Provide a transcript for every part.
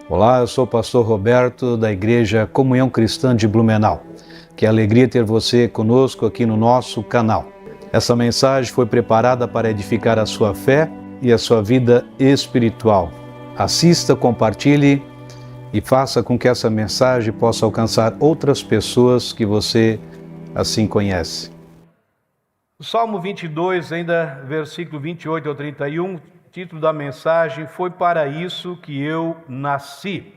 Olá, eu sou o pastor Roberto da Igreja Comunhão Cristã de Blumenau. Que alegria ter você conosco aqui no nosso canal. Essa mensagem foi preparada para edificar a sua fé e a sua vida espiritual. Assista, compartilhe e faça com que essa mensagem possa alcançar outras pessoas que você assim conhece. Salmo 22, ainda versículo 28 ao 31, título da mensagem: Foi para isso que eu nasci.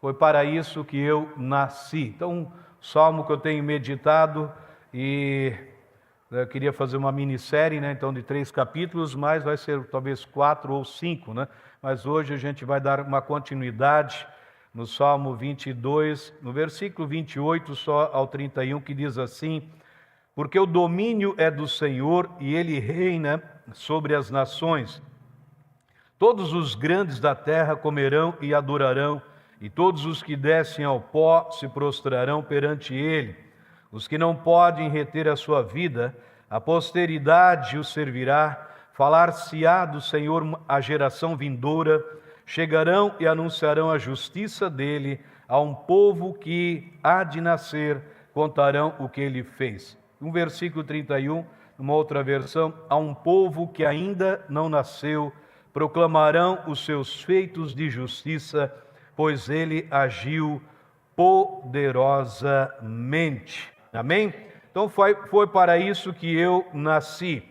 Foi para isso que eu nasci. Então, um salmo que eu tenho meditado e eu queria fazer uma minissérie, né? Então, de 3 capítulos, mas vai ser talvez 4 ou 5, né? Mas hoje a gente vai dar uma continuidade no Salmo 22, no versículo 28 só ao 31, que diz assim: Porque o domínio é do Senhor e Ele reina sobre as nações. Todos os grandes da terra comerão e adorarão, e todos os que descem ao pó se prostrarão perante Ele. Os que não podem reter a sua vida, a posteridade o servirá, falar-se-á do Senhor a geração vindoura, chegarão e anunciarão a justiça dele a um povo que há de nascer, contarão o que ele fez. Um versículo 31, numa outra versão: a um povo que ainda não nasceu, proclamarão os seus feitos de justiça, pois ele agiu poderosamente. Amém? Então foi para isso que eu nasci.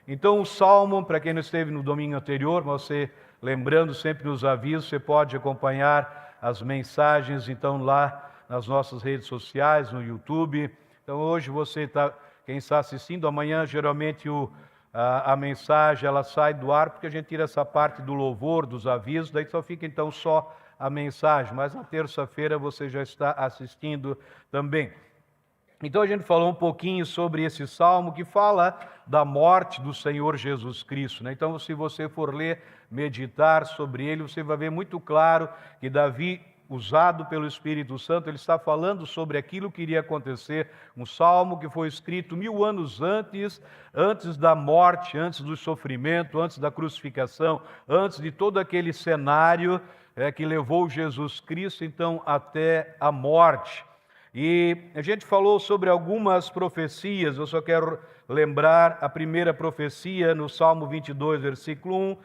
Então o Salmo, para quem não esteve no domingo anterior, você lembrando sempre nos avisos, você pode acompanhar as mensagens então lá nas nossas redes sociais, no YouTube. Então hoje quem está assistindo, amanhã geralmente a mensagem ela sai do ar porque a gente tira essa parte do louvor, dos avisos, daí só fica então só a mensagem, mas na terça-feira você já está assistindo também. Então a gente falou um pouquinho sobre esse salmo que fala da morte do Senhor Jesus Cristo, né? Então se você for ler, meditar sobre ele, você vai ver muito claro que Davi, usado pelo Espírito Santo, ele está falando sobre aquilo que iria acontecer, um salmo que foi escrito 1000 anos antes da morte, antes do sofrimento, antes da crucificação, antes de todo aquele cenário que levou Jesus Cristo então até a morte. E a gente falou sobre algumas profecias, eu só quero lembrar a primeira profecia no Salmo 22, versículo 1,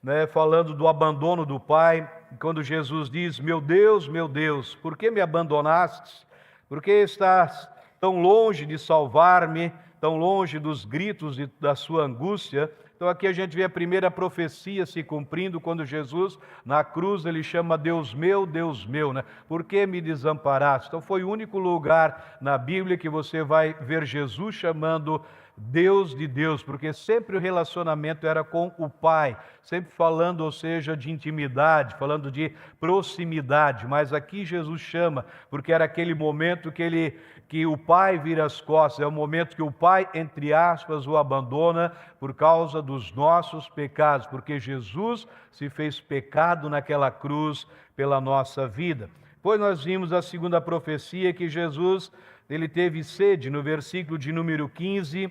né, falando do abandono do Pai, quando Jesus diz: meu Deus, por que me abandonastes? Por que estás tão longe de salvar-me, tão longe dos gritos da sua angústia? Então aqui a gente vê a primeira profecia se cumprindo, quando Jesus, na cruz, ele chama Deus meu, né? Por que me desamparaste? Então foi o único lugar na Bíblia que você vai ver Jesus chamando Deus de Deus, porque sempre o relacionamento era com o Pai, sempre falando, ou seja, de intimidade, falando de proximidade, mas aqui Jesus chama, porque era aquele momento que o Pai vira as costas, é o momento que o Pai, entre aspas, o abandona por causa dos nossos pecados, porque Jesus se fez pecado naquela cruz pela nossa vida. Depois nós vimos a segunda profecia, que Jesus, ele teve sede, no versículo de número 15,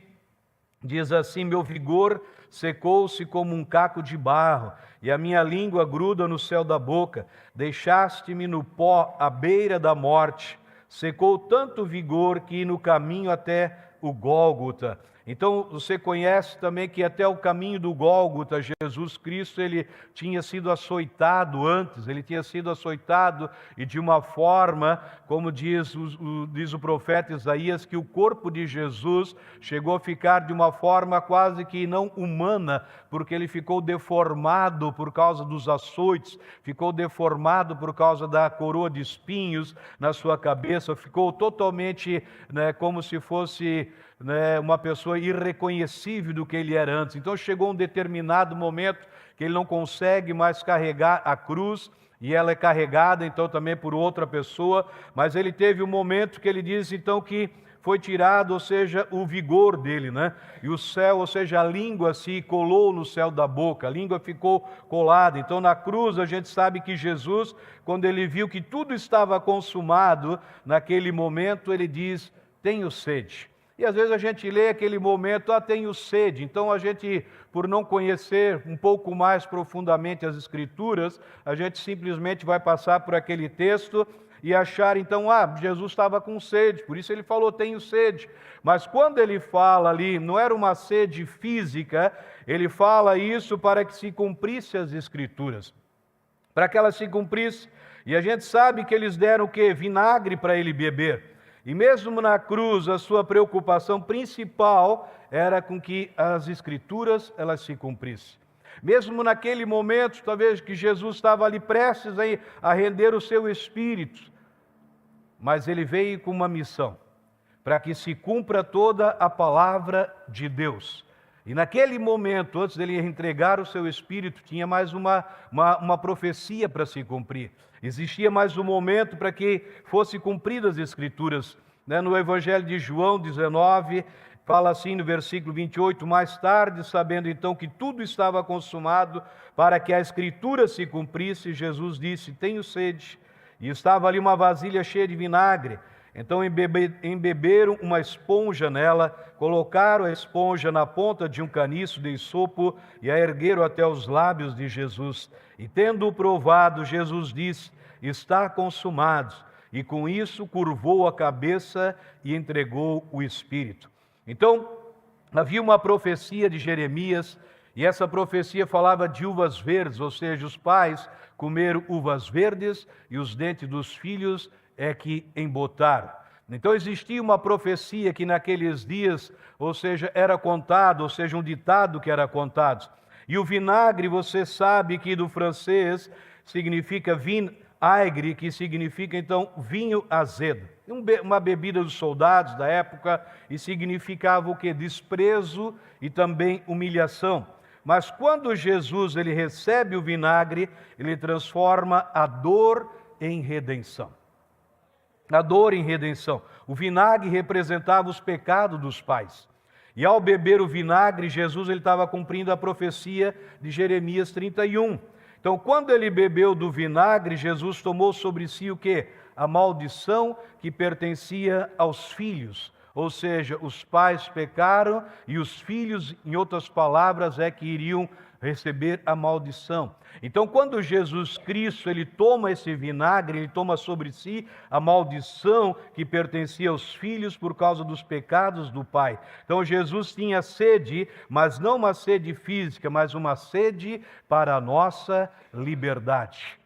diz assim: meu vigor secou-se como um caco de barro, e a minha língua gruda no céu da boca. Deixaste-me no pó à beira da morte. Secou tanto o vigor que no caminho até o Gólgota. Então você conhece também que até o caminho do Gólgota, Jesus Cristo, ele tinha sido açoitado antes, ele tinha sido açoitado e de uma forma, como diz o profeta Isaías, que o corpo de Jesus chegou a ficar de uma forma quase que não humana, porque ele ficou deformado por causa dos açoites, ficou deformado por causa da coroa de espinhos na sua cabeça, ficou totalmente, né, como se fosse, né, uma pessoa irreconhecível do que ele era antes. Então chegou um determinado momento que ele não consegue mais carregar a cruz, e ela é carregada então também por outra pessoa, mas ele teve um momento que ele diz então que foi tirado, ou seja, o vigor dele, né? E o céu, ou seja, a língua se colou no céu da boca, a língua ficou colada. Então na cruz a gente sabe que Jesus, quando ele viu que tudo estava consumado, naquele momento ele diz: tenho sede. E às vezes a gente lê aquele momento, tenho sede. Então a gente, por não conhecer um pouco mais profundamente as Escrituras, a gente simplesmente vai passar por aquele texto e achar então, Jesus estava com sede, por isso ele falou, tenho sede. Mas quando ele fala ali, não era uma sede física, ele fala isso para que se cumprisse as Escrituras. Para que elas se cumprissem. E a gente sabe que eles deram o quê? Vinagre para ele beber. E mesmo na cruz, a sua preocupação principal era com que as Escrituras elas se cumprissem. Mesmo naquele momento, talvez que Jesus estava ali prestes a render o seu espírito, mas ele veio com uma missão, para que se cumpra toda a palavra de Deus. E naquele momento, antes dele entregar o seu espírito, tinha mais uma profecia para se cumprir. Existia mais um momento para que fossem cumpridas as Escrituras. No Evangelho de João 19, fala assim no versículo 28, mais tarde, sabendo então que tudo estava consumado, para que a Escritura se cumprisse, Jesus disse, tenho sede. E estava ali uma vasilha cheia de vinagre. Então embeberam uma esponja nela, colocaram a esponja na ponta de um caniço de isopo e a ergueram até os lábios de Jesus. E tendo-o provado, Jesus disse, está consumado. E com isso curvou a cabeça e entregou o Espírito. Então, havia uma profecia de Jeremias, e essa profecia falava de uvas verdes, ou seja, os pais comeram uvas verdes e os dentes dos filhos é que embotaram. Então existia uma profecia que naqueles dias, ou seja, era contado, ou seja, um ditado que era contado. E o vinagre, você sabe que do francês significa vinaigre, que significa então vinho azedo. Uma bebida dos soldados da época e significava o quê? Desprezo e também humilhação. Mas quando Jesus ele recebe o vinagre, ele transforma a dor em redenção. A dor em redenção. O vinagre representava os pecados dos pais. E ao beber o vinagre, Jesus ele estava cumprindo a profecia de Jeremias 31. Então, quando ele bebeu do vinagre, Jesus tomou sobre si o quê? A maldição que pertencia aos filhos. Ou seja, os pais pecaram e os filhos, em outras palavras, é que iriam receber a maldição. Então, quando Jesus Cristo, ele toma esse vinagre, ele toma sobre si a maldição que pertencia aos filhos por causa dos pecados do pai. Então, Jesus tinha sede, mas não uma sede física, mas uma sede para a nossa liberdade.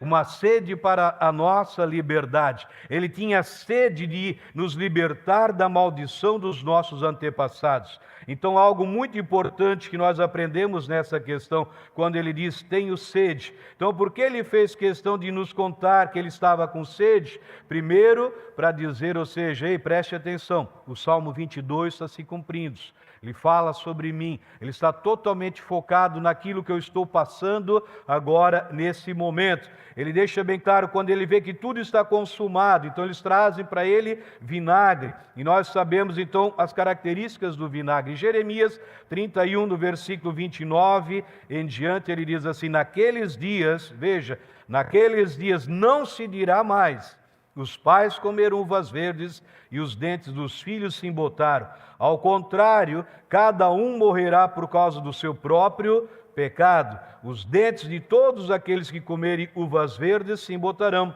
Uma sede para a nossa liberdade. Ele tinha sede de nos libertar da maldição dos nossos antepassados. Então, algo muito importante que nós aprendemos nessa questão, quando ele diz, tenho sede. Então, por que ele fez questão de nos contar que ele estava com sede? Primeiro, para dizer, ou seja, ei, preste atenção, o Salmo 22 está se cumprindo. Ele fala sobre mim, ele está totalmente focado naquilo que eu estou passando agora, nesse momento. Ele deixa bem claro quando ele vê que tudo está consumado, então eles trazem para ele vinagre. E nós sabemos então as características do vinagre. Jeremias 31, no versículo 29 em diante, ele diz assim, naqueles dias, veja, naqueles dias não se dirá mais, os pais comeram uvas verdes e os dentes dos filhos se embotaram. Ao contrário, cada um morrerá por causa do seu próprio pecado. Os dentes de todos aqueles que comerem uvas verdes se embotarão.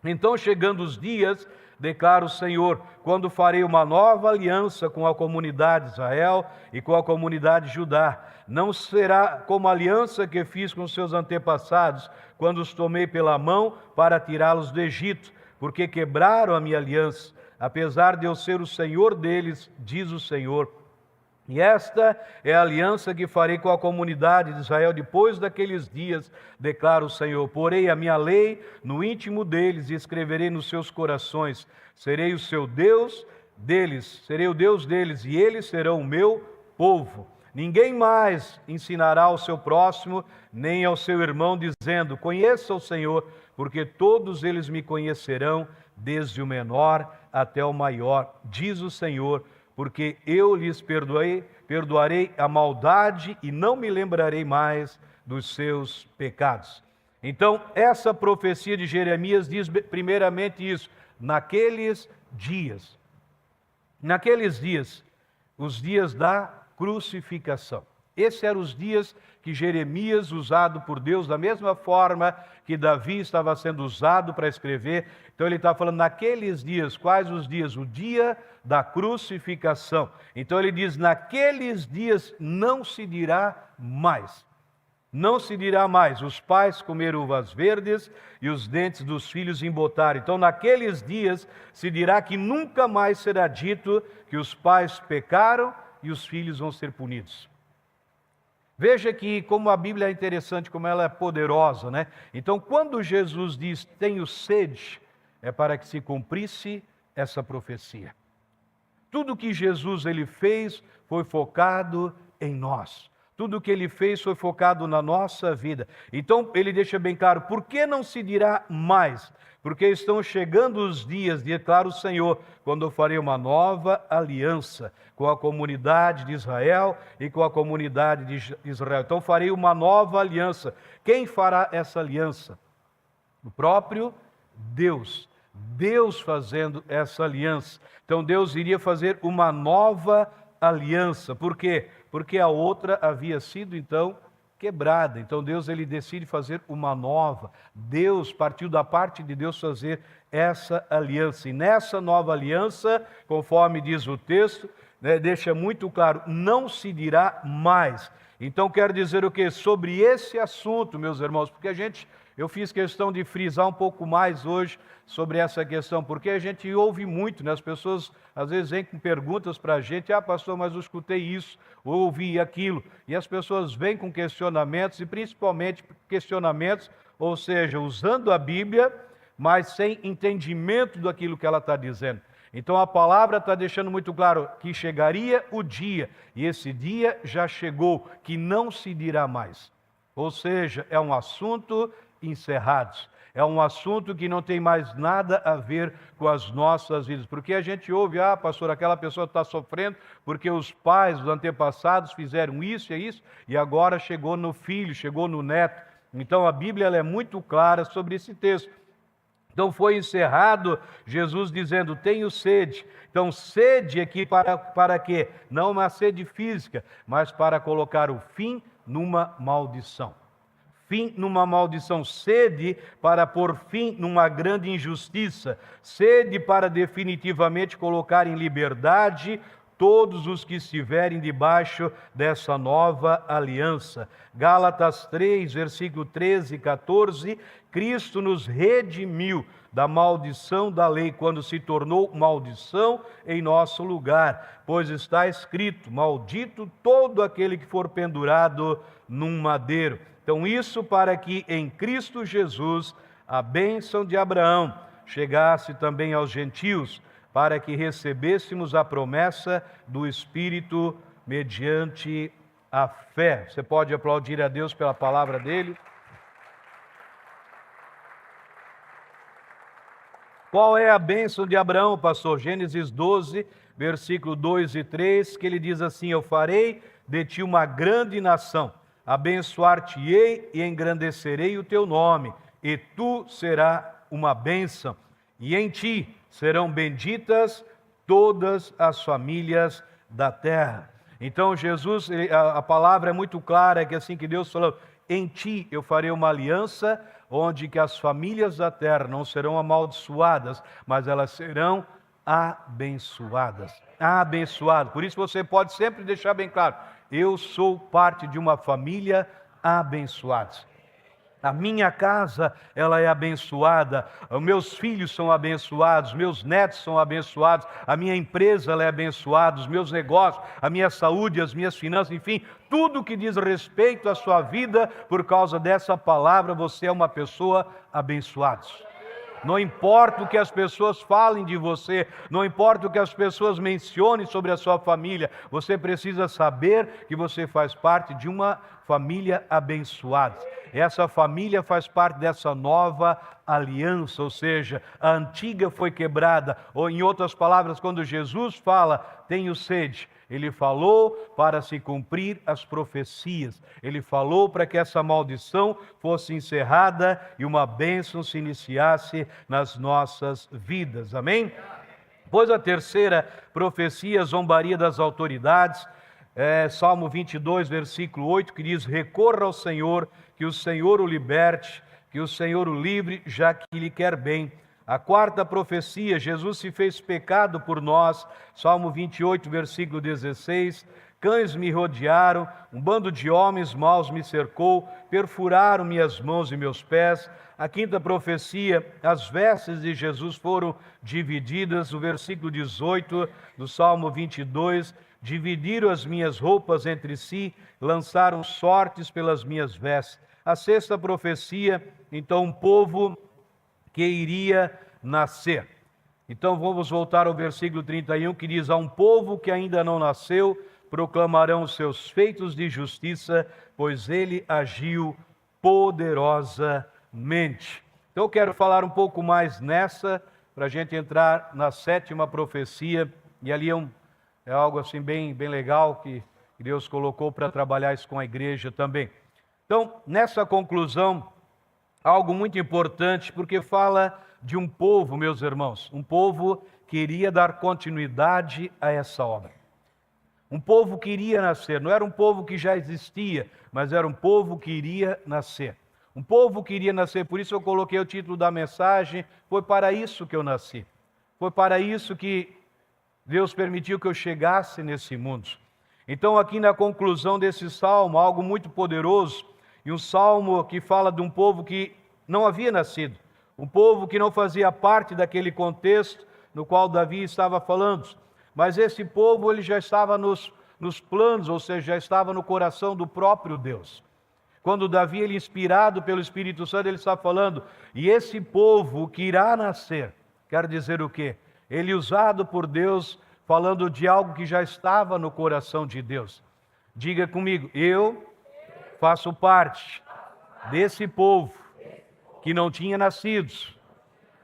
Então, chegando os dias, declara o Senhor, quando farei uma nova aliança com a comunidade de Israel e com a comunidade de Judá. Não será como a aliança que fiz com seus antepassados, quando os tomei pela mão para tirá-los do Egito, porque quebraram a minha aliança, apesar de eu ser o Senhor deles, diz o Senhor. E esta é a aliança que farei com a comunidade de Israel depois daqueles dias, declara o Senhor. Porei a minha lei no íntimo deles e escreverei nos seus corações. Serei o seu Deus deles, serei o Deus deles e eles serão o meu povo. Ninguém mais ensinará ao seu próximo, nem ao seu irmão, dizendo, conheça o Senhor, porque todos eles me conhecerão, desde o menor até o maior, diz o Senhor, porque eu lhes perdoarei a maldade e não me lembrarei mais dos seus pecados. Então, essa profecia de Jeremias diz primeiramente isso, naqueles dias. naqueles dias, os dias da crucificação. Esses eram os dias que Jeremias, usado por Deus, da mesma forma que Davi estava sendo usado para escrever. Então ele está falando naqueles dias. Quais os dias? O dia da crucificação. Então ele diz, naqueles dias não se dirá mais. Não se dirá mais, os pais comeram uvas verdes e os dentes dos filhos embotaram. Então naqueles dias se dirá que nunca mais será dito que os pais pecaram e os filhos vão ser punidos. Veja que como a Bíblia é interessante, como ela é poderosa, né? Então, quando Jesus diz, tenho sede, é para que se cumprisse essa profecia. Tudo que Jesus ele fez foi focado em nós. Tudo que ele fez foi focado na nossa vida. Então, ele deixa bem claro, por que não se dirá mais? Porque estão chegando os dias, declara o Senhor, quando eu farei uma nova aliança com a comunidade de Israel e com a comunidade de Israel. Então, farei uma nova aliança. Quem fará essa aliança? O próprio Deus. Deus fazendo essa aliança. Então, Deus iria fazer uma nova aliança. Por quê? Porque a outra havia sido, então, quebrada. Então Deus ele decide fazer uma nova. Deus partiu da parte de Deus fazer essa aliança. E nessa nova aliança, conforme diz o texto, né, deixa muito claro, não se dirá mais. Então quero dizer o quê? Sobre esse assunto, meus irmãos, porque eu fiz questão de frisar um pouco mais hoje sobre essa questão, porque a gente ouve muito, né? As pessoas às vezes vêm com perguntas para a gente, pastor, mas eu escutei isso, ou ouvi aquilo, e as pessoas vêm com questionamentos, e principalmente questionamentos, ou seja, usando a Bíblia, mas sem entendimento daquilo que ela está dizendo. Então a palavra está deixando muito claro que chegaria o dia, e esse dia já chegou, que não se dirá mais. Ou seja, é um assunto encerrado. É um assunto que não tem mais nada a ver com as nossas vidas. Porque a gente ouve, pastor, aquela pessoa está sofrendo porque os pais, os antepassados fizeram isso e isso, e agora chegou no filho, chegou no neto. Então a Bíblia ela é muito clara sobre esse texto. Então foi encerrado Jesus dizendo, tenho sede. Então sede aqui para quê? Não uma sede física, mas para colocar o fim numa maldição. Fim numa maldição, sede para pôr fim numa grande injustiça, sede para definitivamente colocar em liberdade todos os que estiverem debaixo dessa nova aliança. Gálatas 3, versículo 13 e 14, Cristo nos redimiu da maldição da lei, quando se tornou maldição em nosso lugar, pois está escrito, maldito todo aquele que for pendurado num madeiro. Então isso para que em Cristo Jesus a bênção de Abraão chegasse também aos gentios, para que recebêssemos a promessa do Espírito mediante a fé. Você pode aplaudir a Deus pela palavra dele? Qual é a bênção de Abraão, pastor? Gênesis 12, versículo 2 e 3, que ele diz assim, eu farei de ti uma grande nação, abençoar-te-ei e engrandecerei o teu nome, e tu serás uma bênção, e em ti serão benditas todas as famílias da terra. Então Jesus, a palavra é muito clara, que assim que Deus falou, em ti eu farei uma aliança, onde que as famílias da terra não serão amaldiçoadas, mas elas serão abençoadas. Abençoado. Por isso você pode sempre deixar bem claro, eu sou parte de uma família abençoada. A minha casa, ela é abençoada, os meus filhos são abençoados, meus netos são abençoados, a minha empresa ela é abençoada, os meus negócios, a minha saúde, as minhas finanças, enfim, tudo que diz respeito à sua vida, por causa dessa palavra, você é uma pessoa abençoada. Não importa o que as pessoas falem de você, não importa o que as pessoas mencionem sobre a sua família, você precisa saber que você faz parte de uma família abençoada. Essa família faz parte dessa nova aliança, ou seja, a antiga foi quebrada, ou em outras palavras, quando Jesus fala, tenho sede, ele falou para se cumprir as profecias. Ele falou para que essa maldição fosse encerrada e uma bênção se iniciasse nas nossas vidas. Amém? Pois a terceira profecia, zombaria das autoridades, Salmo 22, versículo 8, que diz: recorra ao Senhor, que o Senhor o liberte, que o Senhor o livre, já que lhe quer bem. A quarta profecia, Jesus se fez pecado por nós, Salmo 28, versículo 16, cães me rodearam, um bando de homens maus me cercou, perfuraram minhas mãos e meus pés. A quinta profecia, as vestes de Jesus foram divididas, o versículo 18 do Salmo 22, dividiram as minhas roupas entre si, lançaram sortes pelas minhas vestes. A sexta profecia, então, um povo que iria nascer. Então vamos voltar ao versículo 31, que diz: a um povo que ainda não nasceu, proclamarão os seus feitos de justiça, pois ele agiu poderosamente. Então eu quero falar um pouco mais nessa, para a gente entrar na sétima profecia, e ali é algo assim bem legal que Deus colocou para trabalhar isso com a igreja também. Então, nessa conclusão, algo muito importante, porque fala de um povo, meus irmãos, um povo que iria dar continuidade a essa obra. Um povo que iria nascer, não era um povo que já existia, mas era um povo que iria nascer. Um povo que iria nascer, por isso eu coloquei o título da mensagem, foi para isso que eu nasci. Foi para isso que Deus permitiu que eu chegasse nesse mundo. Então, aqui na conclusão desse salmo, algo muito poderoso, e um salmo que fala de um povo que não havia nascido, um povo que não fazia parte daquele contexto no qual Davi estava falando, mas esse povo ele já estava nos planos, ou seja, já estava no coração do próprio Deus. Quando Davi, ele inspirado pelo Espírito Santo, ele está falando, e esse povo que irá nascer, quer dizer o quê? Ele usado por Deus, falando de algo que já estava no coração de Deus. Diga comigo, eu faço parte desse povo que não tinha nascido,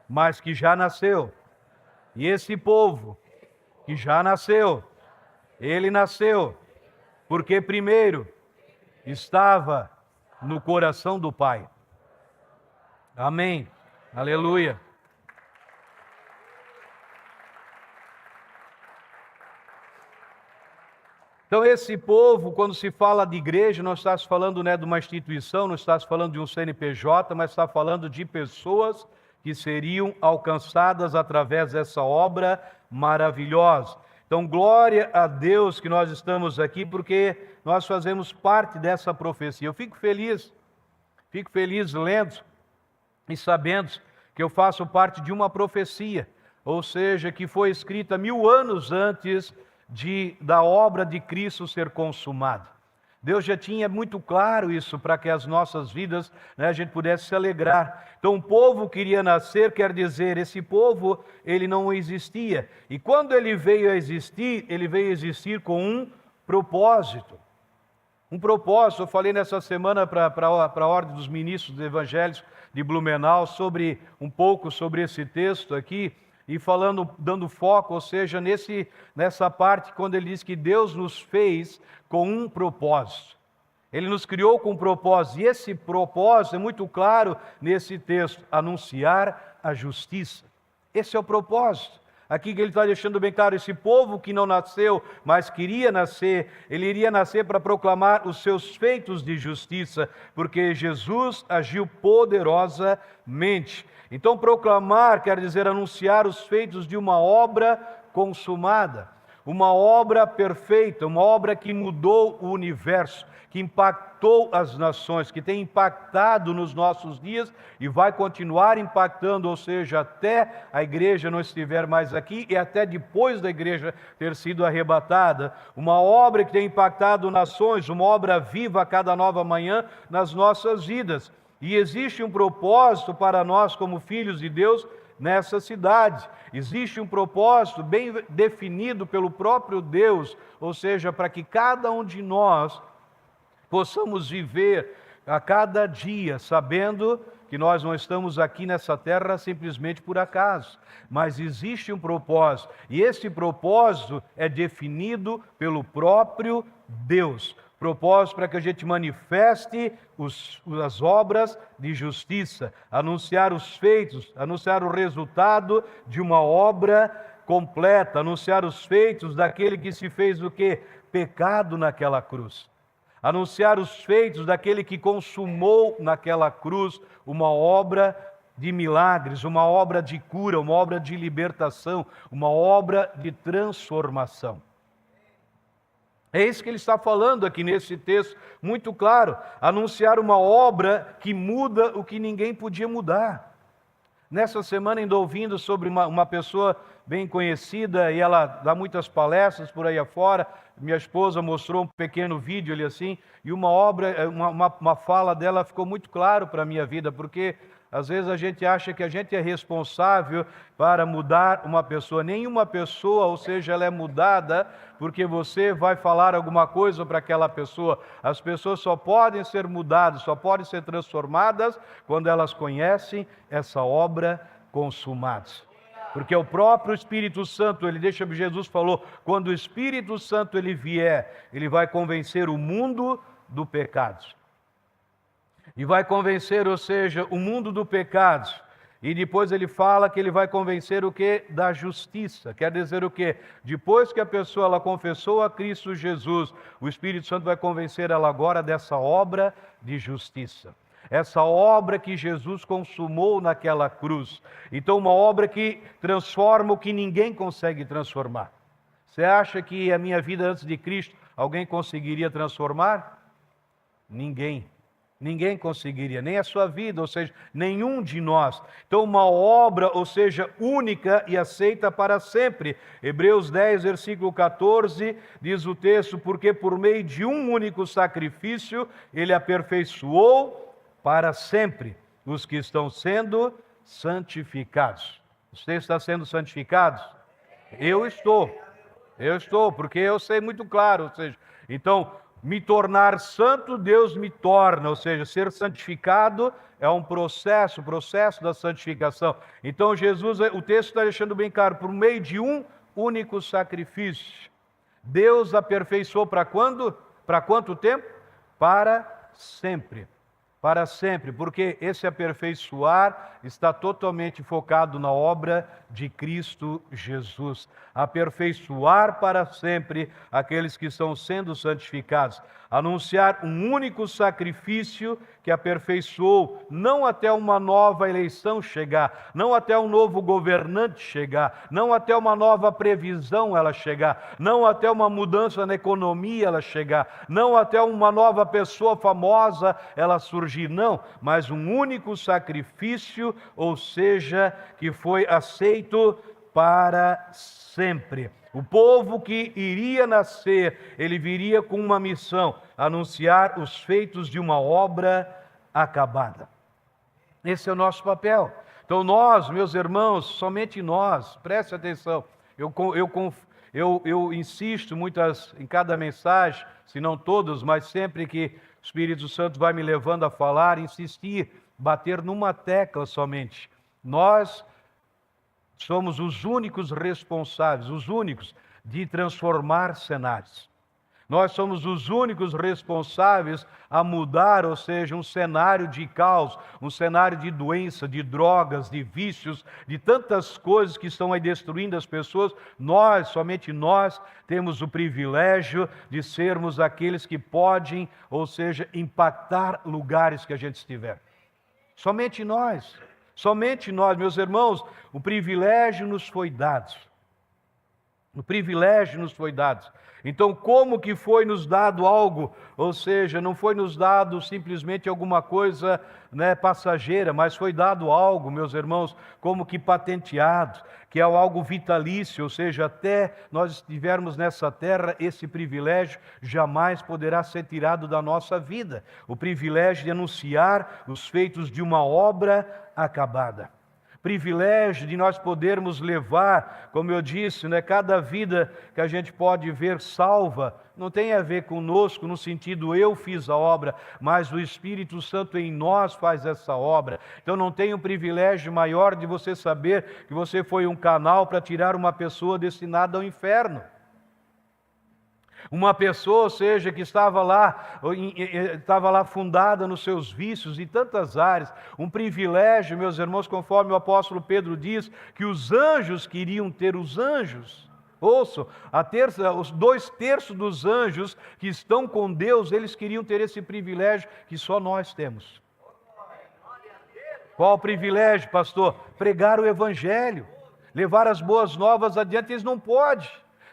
mas que já nasceu. E esse povo que já nasceu, ele nasceu porque primeiro estava no coração do Pai. Amém. Aleluia. Então esse povo, quando se fala de igreja, não está se falando de uma instituição, não está se falando de um CNPJ, mas está falando de pessoas que seriam alcançadas através dessa obra maravilhosa. Então glória a Deus que nós estamos aqui, porque nós fazemos parte dessa profecia. Eu fico feliz lendo e sabendo que eu faço parte de uma profecia, ou seja, que foi escrita 1000 anos antes da obra de Cristo ser consumada. Deus já tinha muito claro isso para que as nossas vidas, a gente pudesse se alegrar. Então, um povo que iria nascer, quer dizer, esse povo, ele não existia. E quando ele veio a existir com um propósito. Um propósito, eu falei nessa semana para a Ordem dos Ministros dos Evangelhos de Blumenau um pouco sobre esse texto aqui, e falando, dando foco, ou seja, nessa parte quando ele diz que Deus nos fez com um propósito. Ele nos criou com um propósito, e esse propósito é muito claro nesse texto, anunciar a justiça. Esse é o propósito. Aqui que ele está deixando bem claro, esse povo que não nasceu, mas queria nascer, ele iria nascer para proclamar os seus feitos de justiça, porque Jesus agiu poderosamente. Então proclamar quer dizer anunciar os feitos de uma obra consumada, uma obra perfeita, uma obra que mudou o universo, que impactou as nações, que tem impactado nos nossos dias e vai continuar impactando, ou seja, até a igreja não estiver mais aqui e até depois da igreja ter sido arrebatada. Uma obra que tem impactado nações, uma obra viva a cada nova manhã nas nossas vidas. E existe um propósito para nós como filhos de Deus nessa cidade. Existe um propósito bem definido pelo próprio Deus, ou seja, para que cada um de nós possamos viver a cada dia, sabendo que nós não estamos aqui nessa terra simplesmente por acaso, mas existe um propósito, e esse propósito é definido pelo próprio Deus. Propósito para que a gente manifeste as obras de justiça, anunciar os feitos, anunciar o resultado de uma obra completa, anunciar os feitos daquele que se fez o quê? Pecado naquela cruz. Anunciar os feitos daquele que consumou naquela cruz uma obra de milagres, uma obra de cura, uma obra de libertação, uma obra de transformação. É isso que ele está falando aqui nesse texto, muito claro. Anunciar uma obra que muda o que ninguém podia mudar. Nessa semana, ainda ouvindo sobre uma pessoa bem conhecida, e ela dá muitas palestras por aí afora. Minha esposa mostrou um pequeno vídeo ali assim, e uma fala dela ficou muito claro para a minha vida, porque às vezes a gente acha que a gente é responsável para mudar uma pessoa. Nenhuma pessoa, ou seja, ela é mudada porque você vai falar alguma coisa para aquela pessoa. As pessoas só podem ser mudadas, só podem ser transformadas quando elas conhecem essa obra consumada. Porque o próprio Espírito Santo, Jesus falou, quando o Espírito Santo ele vier, ele vai convencer o mundo do pecado. E vai convencer, ou seja, o mundo do pecado. E depois ele fala que ele vai convencer o quê? Da justiça. Quer dizer o quê? Depois que a pessoa ela confessou a Cristo Jesus, o Espírito Santo vai convencer ela agora dessa obra de justiça. Essa obra que Jesus consumou naquela cruz. Então, uma obra que transforma o que ninguém consegue transformar. Você acha que a minha vida antes de Cristo alguém conseguiria transformar? Ninguém. Ninguém conseguiria, nem a sua vida, ou seja, nenhum de nós. Então, uma obra, ou seja, única e aceita para sempre. Hebreus 10, versículo 14, diz o texto, porque por meio de um único sacrifício, ele aperfeiçoou para sempre os que estão sendo santificados. Você está sendo santificado? Eu estou, porque eu sei muito claro, ou seja, então, me tornar santo, Deus me torna, ou seja, ser santificado é um processo, o processo da santificação. Então Jesus, o texto está deixando bem claro, por meio de um único sacrifício. Deus aperfeiçoou para quando? Para quanto tempo? Para sempre. Para sempre, porque esse aperfeiçoar está totalmente focado na obra de Cristo Jesus. Aperfeiçoar para sempre aqueles que estão sendo santificados. Anunciar um único sacrifício que aperfeiçoou, não até uma nova eleição chegar, não até um novo governante chegar, não até uma nova previsão ela chegar, não até uma mudança na economia ela chegar, não até uma nova pessoa famosa ela surgir, não, mas um único sacrifício, ou seja, que foi aceito para sempre. O povo que iria nascer, ele viria com uma missão, anunciar os feitos de uma obra acabada. Esse é o nosso papel. Então nós, meus irmãos, somente nós, preste atenção, eu insisto muitas em cada mensagem, se não todos, mas sempre que o Espírito Santo vai me levando a falar, insistir, bater numa tecla somente. Nós somos os únicos responsáveis, os únicos de transformar cenários. Nós somos os únicos responsáveis a mudar, ou seja, um cenário de caos, um cenário de doença, de drogas, de vícios, de tantas coisas que estão aí destruindo as pessoas. Nós, somente nós, temos o privilégio de sermos aqueles que podem, ou seja, impactar lugares que a gente estiver. Somente nós, meus irmãos, o privilégio nos foi dado. O privilégio nos foi dado. Então, como que foi nos dado algo? Ou seja, não foi nos dado simplesmente alguma coisa passageira, mas foi dado algo, meus irmãos, como que patenteado, que é algo vitalício, ou seja, até nós estivermos nessa terra, esse privilégio jamais poderá ser tirado da nossa vida. O privilégio de anunciar os feitos de uma obra acabada. Privilégio de nós podermos levar, como eu disse, cada vida que a gente pode ver salva, não tem a ver conosco no sentido eu fiz a obra, mas o Espírito Santo em nós faz essa obra. Então não tem um privilégio maior de você saber que você foi um canal para tirar uma pessoa destinada ao inferno. Uma pessoa, ou seja, que estava lá afundada nos seus vícios e tantas áreas. Um privilégio, meus irmãos, conforme o apóstolo Pedro diz, que os anjos queriam ter os anjos. Ouçam, os 2/3 dos anjos que estão com Deus, eles queriam ter esse privilégio que só nós temos. Qual o privilégio, pastor? Pregar o evangelho, levar as boas novas adiante. Eles não podem.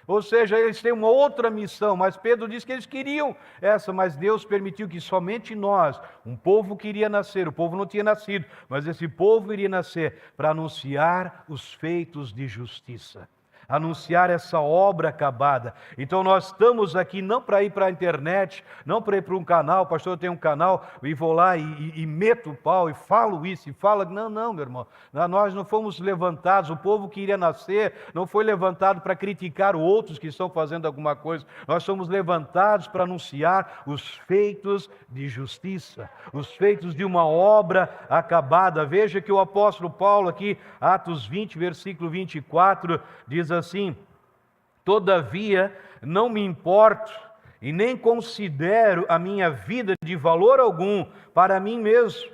Ou seja, eles têm uma outra missão, mas Pedro diz que eles queriam essa, mas Deus permitiu que somente nós, um povo queria nascer, o povo não tinha nascido, mas esse povo iria nascer para anunciar os feitos de justiça, anunciar essa obra acabada. Então nós estamos aqui não para ir para a internet, não para ir para um canal, pastor, eu tenho um canal, e vou lá e meto o pau, e falo isso, e falo... Não, meu irmão, nós não fomos levantados, o povo que iria nascer não foi levantado para criticar outros que estão fazendo alguma coisa, nós somos levantados para anunciar os feitos de justiça, os feitos de uma obra acabada. Veja que o apóstolo Paulo aqui, Atos 20, versículo 24, diz assim: todavia não me importo e nem considero a minha vida de valor algum para mim mesmo,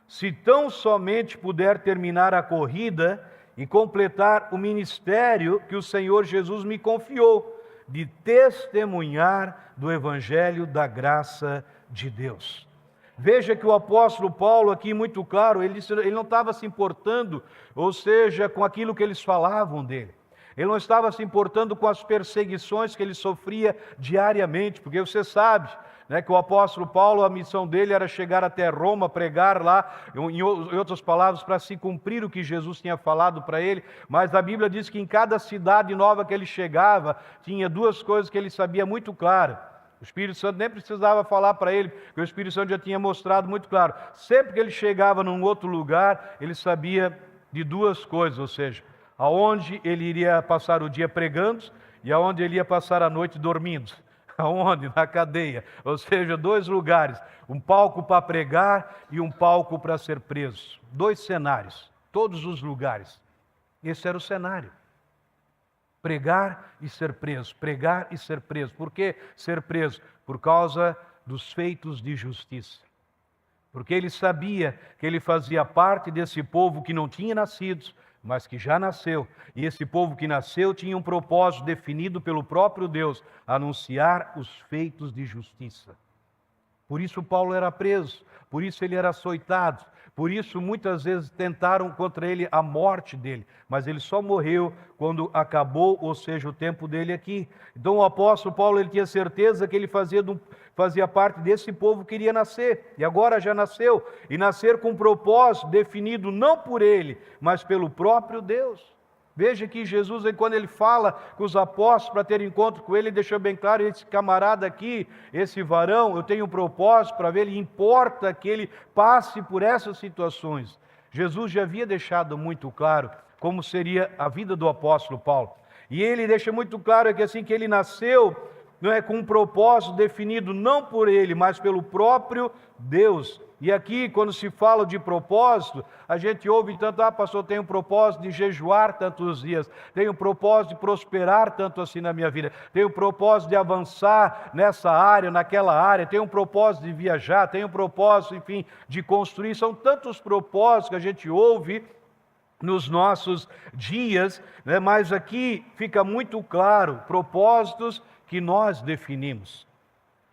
se tão somente puder terminar a corrida e completar o ministério que o Senhor Jesus me confiou, de testemunhar do evangelho da graça de Deus. Veja que o apóstolo Paulo aqui, muito claro, ele não estava se importando, ou seja, com aquilo que eles falavam dele. Ele não estava se importando com as perseguições que ele sofria diariamente, porque você sabe, né, que o apóstolo Paulo, a missão dele era chegar até Roma, pregar lá, em outras palavras, para se cumprir o que Jesus tinha falado para ele, mas a Bíblia diz que em cada cidade nova que ele chegava, tinha 2 coisas que ele sabia muito claro. O Espírito Santo nem precisava falar para ele, porque o Espírito Santo já tinha mostrado muito claro. Sempre que ele chegava num outro lugar, ele sabia de 2 coisas, ou seja, aonde ele iria passar o dia pregando e aonde ele ia passar a noite dormindo. Aonde? Na cadeia. Ou seja, 2 lugares, um palco para pregar e um palco para ser preso. 2 cenários, todos os lugares. Esse era o cenário. Pregar e ser preso, pregar e ser preso. Por que ser preso? Por causa dos feitos de justiça. Porque ele sabia que ele fazia parte desse povo que não tinha nascido, mas que já nasceu. E esse povo que nasceu tinha um propósito definido pelo próprio Deus, anunciar os feitos de justiça. Por isso Paulo era preso, por isso ele era açoitado, por isso muitas vezes tentaram contra ele a morte dele, mas ele só morreu quando acabou, ou seja, o tempo dele aqui. Então o apóstolo Paulo, ele tinha certeza que ele fazia parte desse povo que iria nascer, e agora já nasceu, e nascer com um propósito definido não por ele, mas pelo próprio Deus. Veja que Jesus, quando ele fala com os apóstolos para ter encontro com ele, ele deixou bem claro: esse camarada aqui, esse varão, eu tenho um propósito para ver, ele importa que ele passe por essas situações. Jesus já havia deixado muito claro como seria a vida do apóstolo Paulo. E ele deixa muito claro que assim que ele nasceu, não é com um propósito definido não por ele, mas pelo próprio Deus. E aqui, quando se fala de propósito, a gente ouve tanto: pastor, tenho um propósito de jejuar tantos dias, tenho um propósito de prosperar tanto assim na minha vida, tenho um propósito de avançar nessa área, naquela área, tenho um propósito de viajar, tenho um propósito, enfim, de construir. São tantos propósitos que a gente ouve nos nossos dias, né? Mas aqui fica muito claro, propósitos que nós definimos.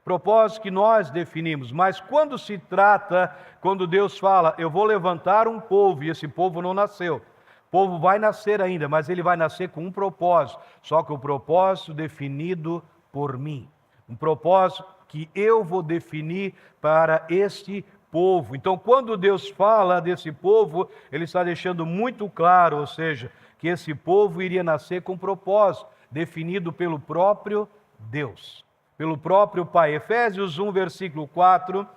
Propósitos que nós definimos, mas quando se trata, quando Deus fala: eu vou levantar um povo, e esse povo não nasceu, o povo vai nascer ainda, mas ele vai nascer com um propósito, só que o propósito definido por mim, um propósito que eu vou definir para este povo. Então, quando Deus fala desse povo, ele está deixando muito claro, ou seja, que esse povo iria nascer com um propósito definido pelo próprio Deus, pelo próprio Pai. Efésios 1, versículo 4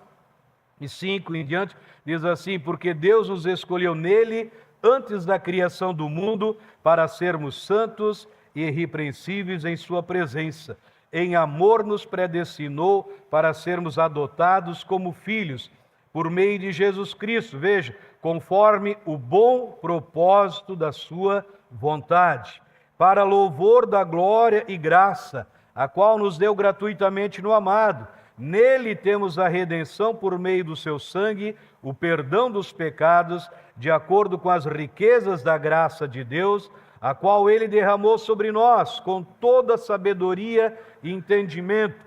e 5 em diante, diz assim: porque Deus nos escolheu nele antes da criação do mundo para sermos santos e irrepreensíveis em sua presença. Em amor nos predestinou para sermos adotados como filhos, por meio de Jesus Cristo, veja, conforme o bom propósito da sua vontade, para louvor da glória e graça a qual nos deu gratuitamente no amado. Nele temos a redenção por meio do seu sangue, o perdão dos pecados, de acordo com as riquezas da graça de Deus, a qual ele derramou sobre nós com toda sabedoria e entendimento,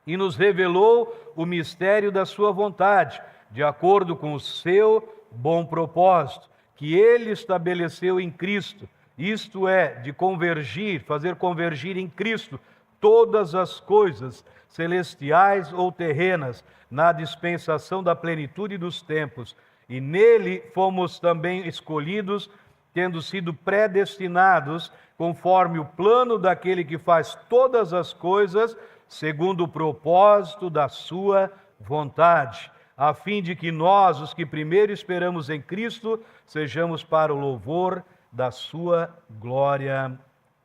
e nos revelou o mistério da sua vontade, de acordo com o seu bom propósito, que ele estabeleceu em Cristo, isto é, de convergir, fazer convergir em Cristo todas as coisas, celestiais ou terrenas, na dispensação da plenitude dos tempos. E nele fomos também escolhidos, tendo sido predestinados, conforme o plano daquele que faz todas as coisas, segundo o propósito da sua vontade, a fim de que nós, os que primeiro esperamos em Cristo, sejamos para o louvor da sua glória.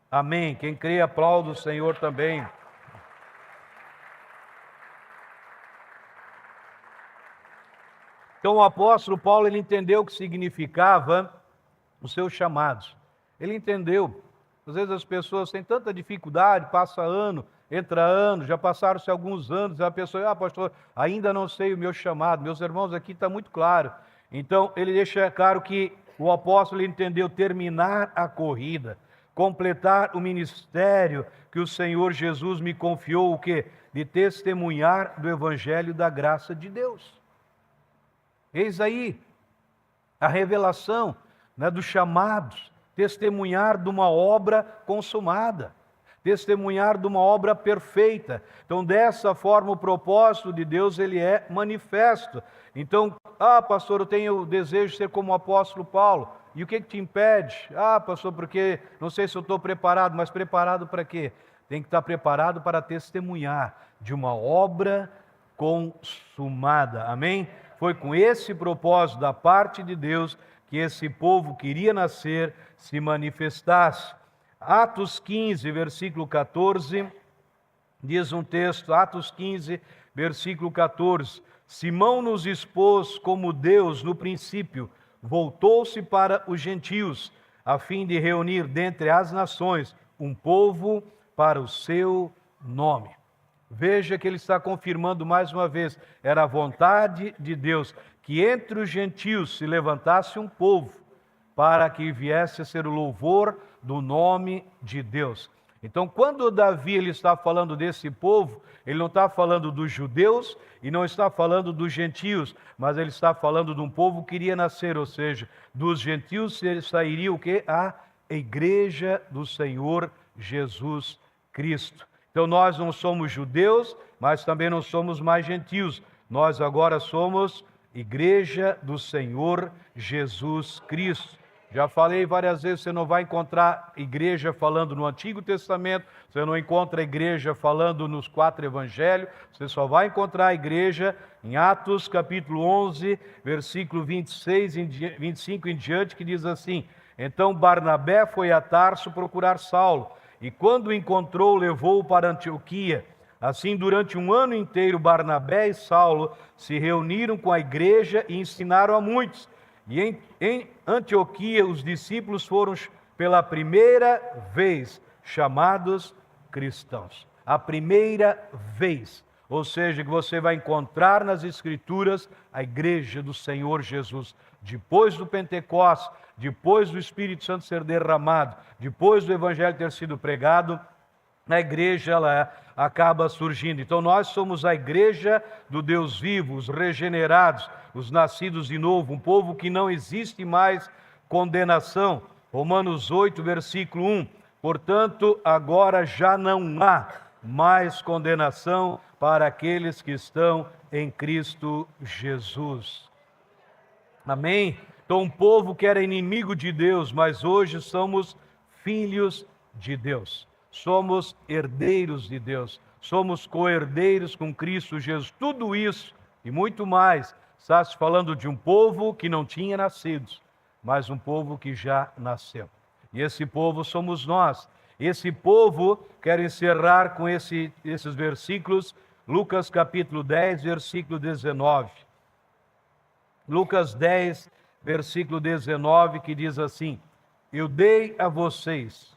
Amém. Quem crê, aplauda o Senhor também. Então o apóstolo Paulo, ele entendeu o que significava os seus chamados. Ele entendeu. Às vezes as pessoas têm tanta dificuldade, passa ano, entra ano, já passaram-se alguns anos, a pessoa, pastor, ainda não sei o meu chamado. Meus irmãos, aqui está muito claro. Então ele deixa claro que o apóstolo entendeu terminar a corrida, completar o ministério que o Senhor Jesus me confiou, o quê? De testemunhar do evangelho da graça de Deus. Eis aí a revelação, né, dos chamados, testemunhar de uma obra consumada, testemunhar de uma obra perfeita. Então, dessa forma, o propósito de Deus, ele é manifesto. Então, pastor, eu tenho o desejo de ser como o apóstolo Paulo. E o que te impede? Pastor, porque não sei se eu estou preparado, mas preparado para quê? Tem que estar preparado para testemunhar de uma obra consumada. Amém? Foi com esse propósito da parte de Deus que esse povo queria nascer, se manifestasse. Atos 15, versículo 14, diz um texto, Atos 15, versículo 14, Simão nos expôs como Deus no princípio, voltou-se para os gentios, a fim de reunir dentre as nações um povo para o seu nome. Veja que ele está confirmando mais uma vez, era a vontade de Deus que entre os gentios se levantasse um povo para que viesse a ser o louvor do nome de Deus. Então, quando Davi ele está falando desse povo, ele não está falando dos judeus e não está falando dos gentios, mas ele está falando de um povo que iria nascer, ou seja, dos gentios sairia o quê? A igreja do Senhor Jesus Cristo. Então nós não somos judeus, mas também não somos mais gentios. Nós agora somos igreja do Senhor Jesus Cristo. Já falei várias vezes, você não vai encontrar igreja falando no Antigo Testamento, você não encontra igreja falando nos 4 evangelhos, você só vai encontrar a igreja em Atos capítulo 11, versículo 26 e 25 em diante, que diz assim: Então Barnabé foi a Tarso procurar Saulo, e quando o encontrou, levou-o para Antioquia. Assim, durante um ano inteiro, Barnabé e Saulo se reuniram com a igreja e ensinaram a muitos. E em Antioquia, os discípulos foram pela primeira vez chamados cristãos. A primeira vez. Ou seja, que você vai encontrar nas Escrituras a igreja do Senhor Jesus. Depois do Pentecostes, depois do Espírito Santo ser derramado, depois do Evangelho ter sido pregado, a igreja ela acaba surgindo. Então nós somos a igreja do Deus vivo, os regenerados, os nascidos de novo, um povo que não existe mais condenação. Romanos 8, versículo 1. Portanto, agora já não há mais condenação para aqueles que estão em Cristo Jesus. Amém? Então, um povo que era inimigo de Deus, mas hoje somos filhos de Deus. Somos herdeiros de Deus. Somos co-herdeiros com Cristo Jesus. Tudo isso e muito mais está se falando de um povo que não tinha nascido, mas um povo que já nasceu. E esse povo somos nós. Esse povo, quero encerrar com esses versículos, Lucas capítulo 10, versículo 19. Lucas 10, versículo 19, que diz assim: Eu dei a vocês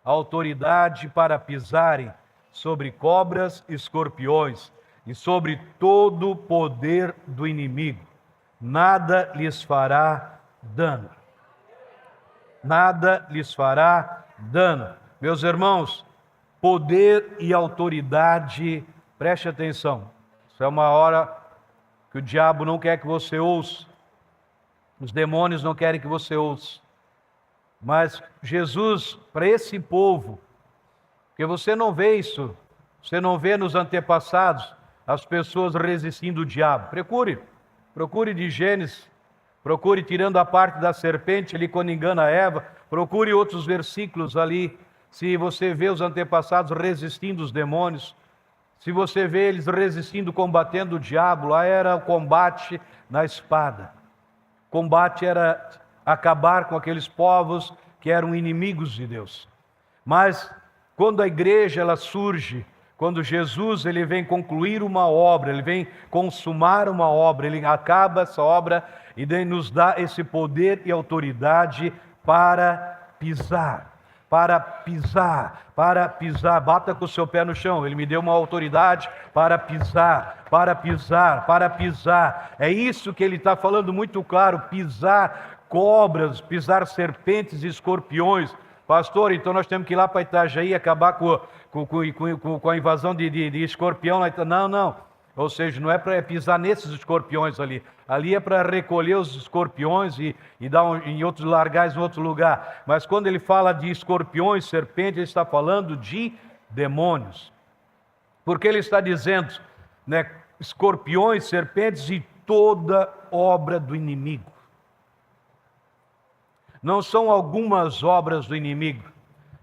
autoridade para pisarem sobre cobras e escorpiões e sobre todo o poder do inimigo. Nada lhes fará dano. Nada lhes fará dano. Meus irmãos, poder e autoridade, preste atenção. Isso é uma hora que o diabo não quer que você ouça. Os demônios não querem que você ouça. Mas Jesus, para esse povo, porque você não vê isso, você não vê nos antepassados as pessoas resistindo ao diabo. Procure de Gênesis, procure tirando a parte da serpente ali quando engana Eva, procure outros versículos ali, se você vê os antepassados resistindo os demônios, se você vê eles resistindo, combatendo o diabo, lá era o combate na espada. O combate era acabar com aqueles povos que eram inimigos de Deus. Mas quando a igreja ela surge, quando Jesus ele vem concluir uma obra, ele vem consumar uma obra, ele acaba essa obra e daí nos dá esse poder e autoridade para pisar. Para pisar, bata com o seu pé no chão. Ele me deu uma autoridade para pisar, para pisar, para pisar. É isso que ele está falando muito claro, pisar cobras, pisar serpentes e escorpiões. Pastor, então nós temos que ir lá para Itajaí e acabar com a invasão de escorpião. Não. Ou seja, não é para pisar nesses escorpiões ali. Ali é para recolher os escorpiões e dar em outros largares, em outro lugar. Mas quando ele fala de escorpiões, serpentes, ele está falando de demônios. Porque ele está dizendo, né, escorpiões, serpentes e toda obra do inimigo. Não são algumas obras do inimigo.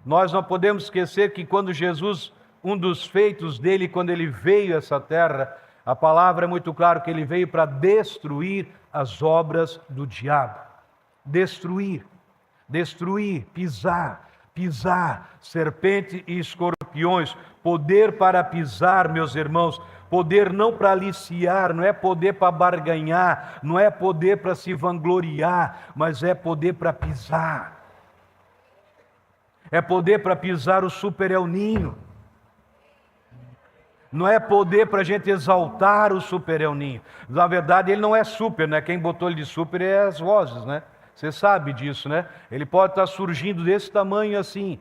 Nós não podemos esquecer que quando Jesus, um dos feitos dele, quando ele veio a essa terra, a palavra é muito clara que ele veio para destruir as obras do diabo. Destruir, pisar, serpente e escorpiões. Poder para pisar, meus irmãos, poder não para aliciar, não é poder para barganhar, não é poder para se vangloriar, mas é poder para pisar. É poder para pisar o super El Ninho. Não é poder para a gente exaltar o super El Ninho. Na verdade, ele não é super, né? Quem botou ele de super é as vozes, né? Você sabe disso, né? Ele pode estar surgindo desse tamanho assim,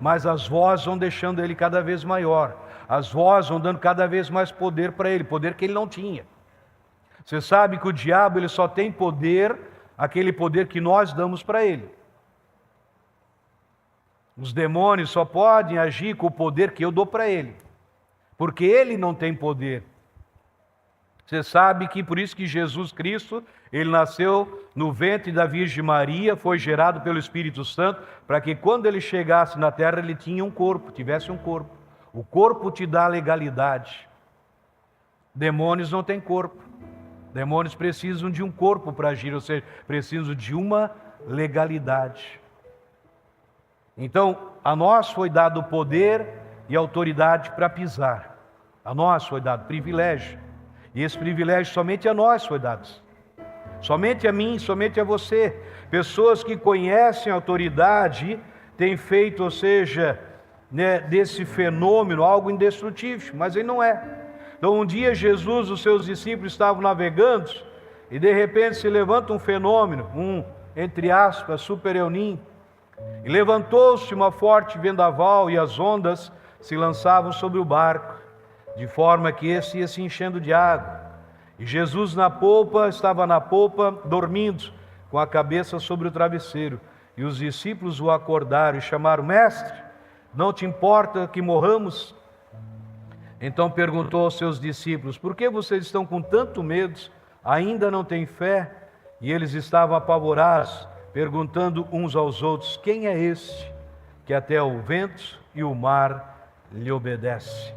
mas as vozes vão deixando ele cada vez maior. As vozes vão dando cada vez mais poder para ele, poder que ele não tinha. Você sabe que o diabo ele só tem poder, aquele poder que nós damos para ele. Os demônios só podem agir com o poder que eu dou para ele, porque ele não tem poder. Você sabe que por isso que Jesus Cristo, ele nasceu no ventre da Virgem Maria, foi gerado pelo Espírito Santo, para que quando ele chegasse na terra ele tinha um corpo, tivesse um corpo. O corpo te dá legalidade. Demônios não têm corpo. Demônios precisam de um corpo para agir, ou seja, precisam de uma legalidade. Então, a nós foi dado poder e autoridade para pisar. A nós foi dado privilégio. E esse privilégio somente a nós foi dado. Somente a mim, somente a você. Pessoas que conhecem a autoridade têm feito, ou seja, né, desse fenômeno algo indestrutível, mas ele não é. Então um dia Jesus, os seus discípulos estavam navegando e de repente se levanta um fenômeno, entre aspas, super El Ninho. E levantou-se uma forte vendaval e as ondas se lançavam sobre o barco, de forma que esse ia se enchendo de água. E Jesus estava na polpa, dormindo, com a cabeça sobre o travesseiro. E os discípulos o acordaram e chamaram: Mestre, não te importa que morramos? Então perguntou aos seus discípulos: por que vocês estão com tanto medo? Ainda não têm fé? E eles estavam apavorados, perguntando uns aos outros: quem é este que até o vento e o mar lhe obedece?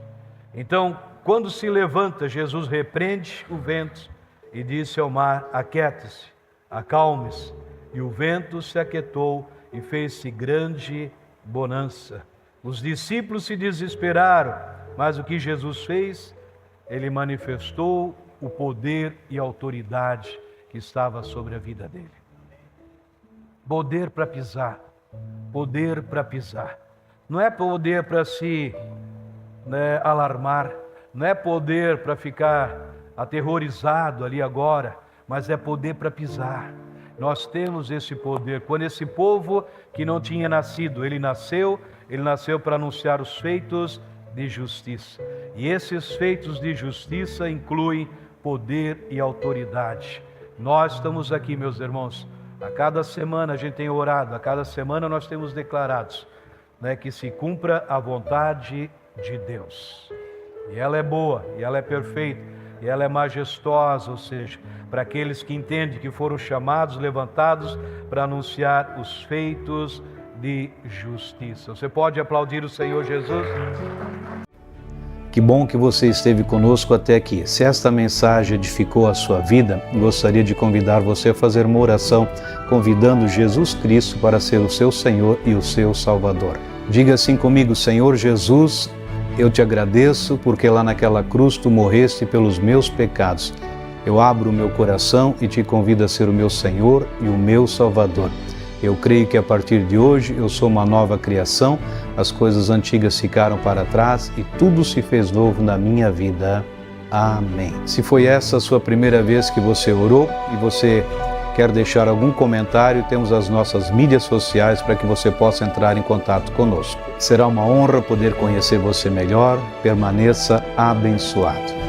Então, quando se levanta, Jesus repreende o vento e disse ao mar: aquiete-se, acalme-se. E o vento se aquietou e fez-se grande bonança. Os discípulos se desesperaram, mas o que Jesus fez? Ele manifestou o poder e a autoridade que estava sobre a vida dele. Poder para pisar, poder para pisar. Não é poder para se né, alarmar, não é poder para ficar aterrorizado ali agora, mas é poder para pisar. Nós temos esse poder. Quando esse povo que não tinha nascido, ele nasceu para anunciar os feitos de justiça. E esses feitos de justiça incluem poder e autoridade. Nós estamos aqui, meus irmãos, a cada semana a gente tem orado, a cada semana nós temos declarados, né, que se cumpra a vontade de Deus. E ela é boa, e ela é perfeita, e ela é majestosa, ou seja, para aqueles que entendem que foram chamados, levantados para anunciar os feitos de justiça. Você pode aplaudir o Senhor Jesus? Que bom que você esteve conosco até aqui. Se esta mensagem edificou a sua vida, gostaria de convidar você a fazer uma oração, convidando Jesus Cristo para ser o seu Senhor e o seu Salvador. Diga assim comigo: Senhor Jesus, eu te agradeço porque lá naquela cruz tu morreste pelos meus pecados. Eu abro o meu coração e te convido a ser o meu Senhor e o meu Salvador. Eu creio que a partir de hoje eu sou uma nova criação, as coisas antigas ficaram para trás e tudo se fez novo na minha vida. Amém. Se foi essa a sua primeira vez que você orou e você quer deixar algum comentário, temos as nossas mídias sociais para que você possa entrar em contato conosco. Será uma honra poder conhecer você melhor. Permaneça abençoado.